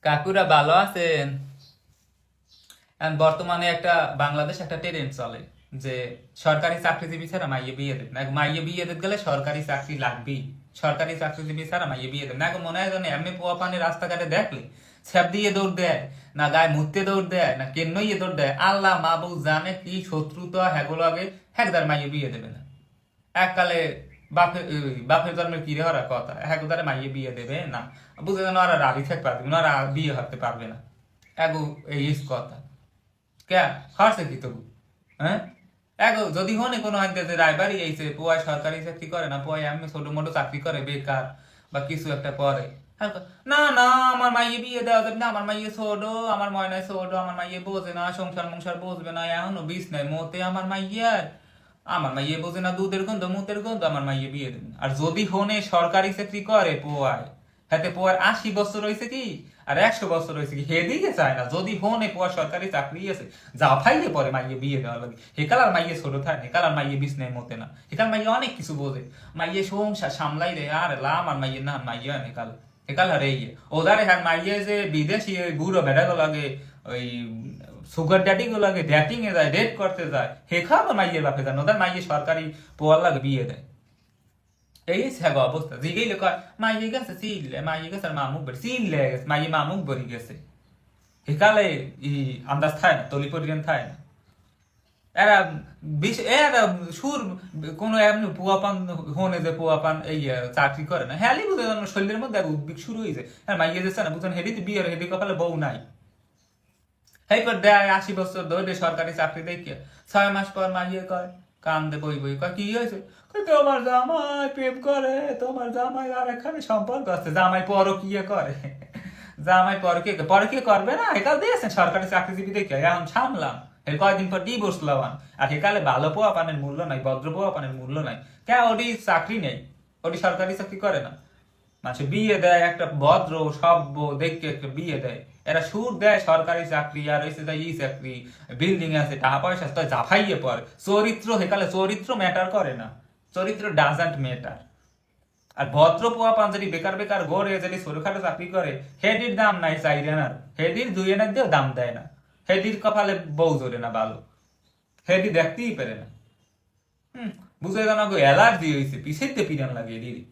কাকুরা ভালো আছেন? বর্তমানে একটা বাংলাদেশ একটা ট্রেন্ড চলে যে সরকারি চাকরিজীবী ছাড়া মাইয়ে বিয়ে দেবে না। মাইয়ে বিয়ে দিতে গেলে সরকারি চাকরি লাগবেই। সরকারি চাকরিজীবী ছাড়া মাইয়ে বিয়ে দেবে না। মনে হয় যেন এমনি পোয়া পানি রাস্তাঘাটে দেখলে ছ্যাপ দিয়ে দৌড় দেয়, না গায়ে মুততে দৌড় দেয়, না কেন্নইয়ে দৌড় দেয়। আল্লাহ মাহবুব জানে কি শত্রুতা হ্যাগুলো আগে হ্যাকদার মাইয়ে বিয়ে দেবে না। এককালে বাপের জন্মের কিরে হওয়ার কথা হ্যাঁ মাইয়ে বিয়ে দেবে না। বুঝে যেন ওরা রাজি থাকতে পারবে না, ওরা বিয়ে হতে পারবে না। এগো এই কথা কে হারছে কি তবু? হ্যাঁ, এগো যদি হনে কোনো আনতে যে রায়বাড়ি এইছে পোয়ায় সরকারি চাকরি করে না, পোয়ায় এমনি ছোট মোটো চাকরি করে বেকার বা কিছু একটা করে। হ্যাঁ, না না, আমার মাইয়ে বিয়ে দেওয়া যাবে না, আমার মাইয়ে ছোট, আমার ময়নায় ছোট, আমার মাইয়ে বোঝে না, সংসার মংসার বুঝবে না, এখনো বিষ নাই মতে আমার মাইয়ার। আমার মাইয়ে বোঝে না দুধের গন্ধ মুতের গন্ধ, আমার মাইয়ে বিয়ে দেবে না। আর যদি হনে সরকারি চাকরি করে পোয়ায়, হাতে পোয়ার 80 বছর হয়েছে কি আর 100 বছর হয়েছে কি হেদিকে চায় না। যদি হনে পোয়া সরকারি চাকরি আছে, যা ফাইলে পরে মাইয়ে বিয়ে দেওয়া লাগে। হেকালার মাইয়ে ছোট থাকে, হেকালার মাইয়ে বিছনায় মতে না, হেকাল মাইয়ে অনেক কিছু বোঝে। মাইয়ে সংসার সামলাই রে, আর লা আমার মাইয়ে না মাইয়ে হেকাল হেকাল আর এই ওদারে হ্যাঁ মাইয়ে যে বিদেশি ওই বুড়ো বেড়াগো লাগে, ওই সুগার ড্যাডি গুলো লাগে ডেটিং এ যায়, ডেট করতে যায়, হেখা আমার মাইয়ের বাপে জানো ওদের মাইয়ে সরকারি পোয়ার লাগে বিয়ে দেয়। এই হ্যাঁ অবস্থা জিগেই লোক মাইয়ে গেছে সিলে, মাইয়ে গেছে আর মামুক বাড়ি সিলে গেছে, মাইয়ে মামুক বাড়ি গেছে। হেকালে ই আন্দাজ থায় না, তলি পরিজন থায় না। এরা এরা সুর কোন এমনি পোয়াপান হনে যে পোয়াপান এই চাকরি করে না, হ্যালি বুঝে শরীরের মধ্যে উদ্বিগ শুরু হয়েছে। হ্যাঁ মাইয়ে যাচ্ছে না বুঝছেন, হেডি বিয়ের হেডি কপালে বউ নাই। হেইপর দেয় 80 বছর ধরে সরকারি চাকরি দেখে 6 মাস পর মাইয়ে কয় কান্দে বই বই কয় কি হয়েছে? কয় তোমার জামাই প্রেম করে, তোমার জামাই আর এখানে সম্পর্ক আছে। জামাই পরকীয়া করে, জামাই পরকীয়া করবে না, একাল দিয়েছেন সরকারি চাকরিজীবী দেখে এখন সামলাম। এর কয়েকদিন পর ডিভোর্স লওয়ান। আর সেকালে ভালো পোয়া পানের মূল্য নাই, ভদ্র পোয়া পানের মূল্য নাই। কে ওটি চাকরি নেই, ওটি সরকারি চাকরি করে না। মানে বিয়ে দেয় একটা ভদ্র সভ্য দেখে একটা বিয়ে দেয়। এরা সুর দেয় সরকারি চাকরি আর হয়েছে ই চাকরি, বিল্ডিং আছে, টাকা পয়সা তো জাফাইয়ে পড়ে। চরিত্র হেকালে চরিত্র ম্যাটার করে না, চরিত্র ডাজন্ট ম্যাটার। আর ভদ্র পোয়া পান যদি বেকার বেকার গড়ে যদি ছোটখাটো চাকরি করে, হেডির দাম নাই চাইরেনার, হেডির 2 আনার দিয়েও দাম দেয় না। হেডির কপালে বউ জোরে না ভালো, হেডি দেখতেই পারে না। বুঝে জানা গো অ্যালার্জি হয়েছে, পিছিয়ে পিরান লাগে দিদি।